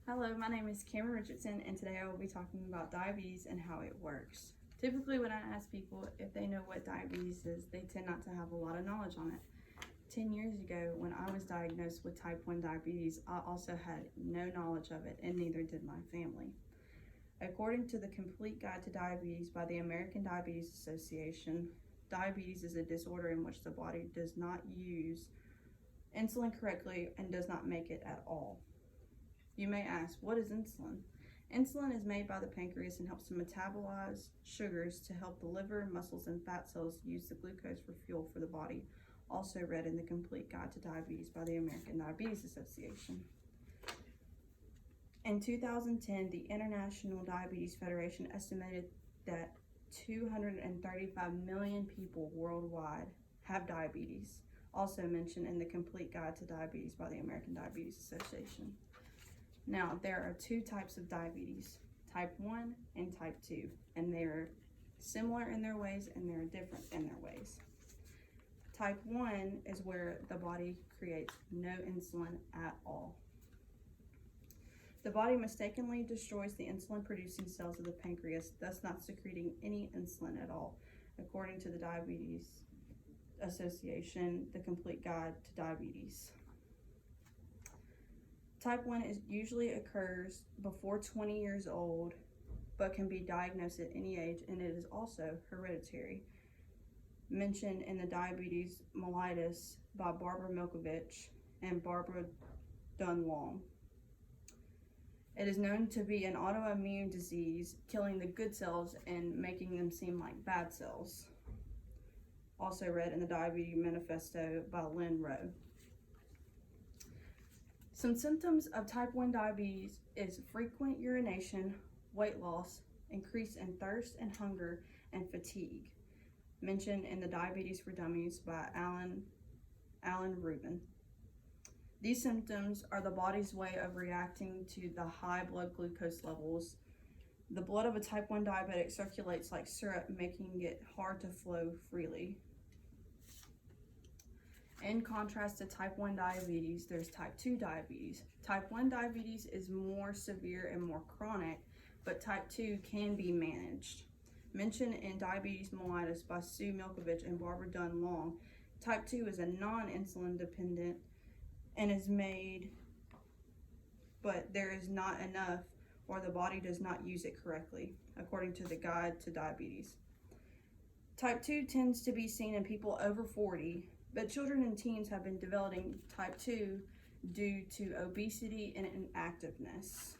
Hello, my name is Cameron Richardson, and today I will be talking about diabetes and how it works. Typically, when I ask people if they know what diabetes is, they tend not to have a lot of knowledge on it. 10 years ago, when I was diagnosed with type 1 diabetes, I also had no knowledge of it, and neither did my family. According to the Complete Guide to Diabetes by the American Diabetes Association, diabetes is a disorder in which the body does not use insulin correctly and does not make it at all. You may ask, what is insulin? Insulin is made by the pancreas and helps to metabolize sugars to help the liver, muscles, and fat cells use the glucose for fuel for the body, also read in the Complete Guide to Diabetes by the American Diabetes Association. In 2010, the International Diabetes Federation estimated that 235 million people worldwide have diabetes, also mentioned in the Complete Guide to Diabetes by the American Diabetes Association. Now, there are two types of diabetes, type 1 and type 2, and they're similar in their ways and they're different in their ways. Type 1 is where the body creates no insulin at all. The body mistakenly destroys the insulin-producing cells of the pancreas, thus not secreting any insulin at all, according to the Diabetes Association, the Complete Guide to Diabetes. Type 1 usually occurs before 20 years old, but can be diagnosed at any age, and it is also hereditary. Mentioned in the Diabetes Mellitus by Barbara Milkovich and Barbara Dunlong. It is known to be an autoimmune disease, killing the good cells and making them seem like bad cells. Also read in the Diabetes Manifesto by Lynn Rowe. Some symptoms of type 1 diabetes is frequent urination, weight loss, increase in thirst and hunger, and fatigue, mentioned in the Diabetes for Dummies by Alan Rubin. These symptoms are the body's way of reacting to the high blood glucose levels. The blood of a type 1 diabetic circulates like syrup, making it hard to flow freely. In contrast to type 1 diabetes, there's type 2 diabetes. Type 1 diabetes is more severe and more chronic, but type 2 can be managed. Mentioned in Diabetes Mellitus by Sue Milkovich and Barbara Dunlong, type 2 is a non-insulin dependent and is made, but there is not enough or the body does not use it correctly, according to the Guide to Diabetes. Type 2 tends to be seen in people over 40, but children and teens have been developing type 2 due to obesity and inactiveness.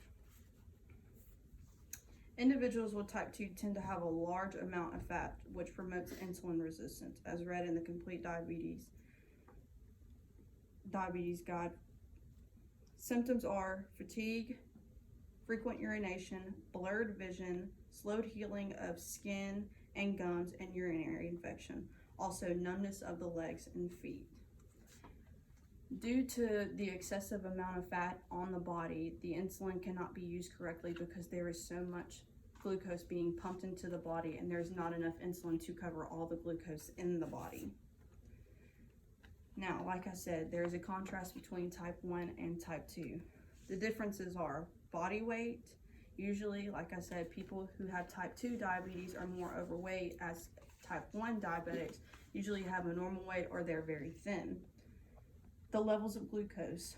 Individuals with type 2 tend to have a large amount of fat, which promotes insulin resistance, as read in the Complete Diabetes Guide. Symptoms are fatigue, frequent urination, blurred vision, slowed healing of skin and gums, and urinary infection. Also numbness of the legs and feet. Due to the excessive amount of fat on the body, the insulin cannot be used correctly because there is so much glucose being pumped into the body and there's not enough insulin to cover all the glucose in the body. Now, like I said, there is a contrast between type 1 and type 2. The differences are body weight. Usually, like I said, people who have type 2 diabetes are more overweight, as type 1 diabetics usually have a normal weight or they're very thin. The levels of glucose.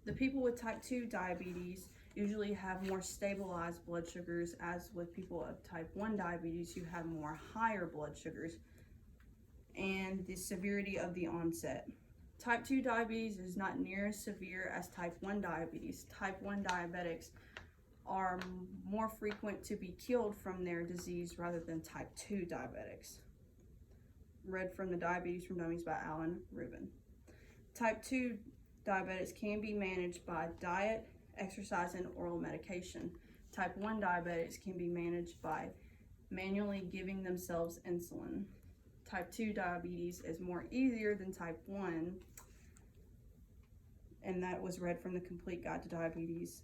The people with type 2 diabetes usually have more stabilized blood sugars, as with people of type 1 diabetes who have more higher blood sugars, and the severity of the onset. Type 2 diabetes is not near as severe as type 1 diabetes. Type 1 diabetics are more frequent to be killed from their disease rather than type 2 diabetics. Read from the Diabetes for Dummies by Alan Rubin. Type 2 diabetics can be managed by diet, exercise, and oral medication. Type 1 diabetics can be managed by manually giving themselves insulin. Type 2 diabetes is more easier than type 1, and that was read from the Complete Guide to Diabetes.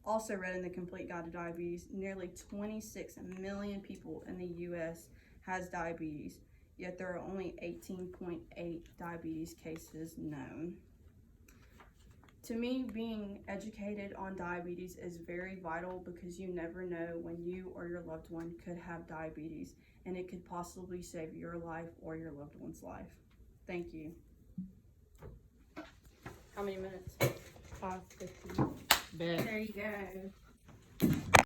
Also read in the Complete Guide to Diabetes, nearly 26 million people in the U.S. has diabetes, yet there are only 18.8 diabetes cases known. To me, being educated on diabetes is very vital because you never know when you or your loved one could have diabetes, and it could possibly save your life or your loved one's life. Thank you. How many minutes? 5:50. Bet. There you go.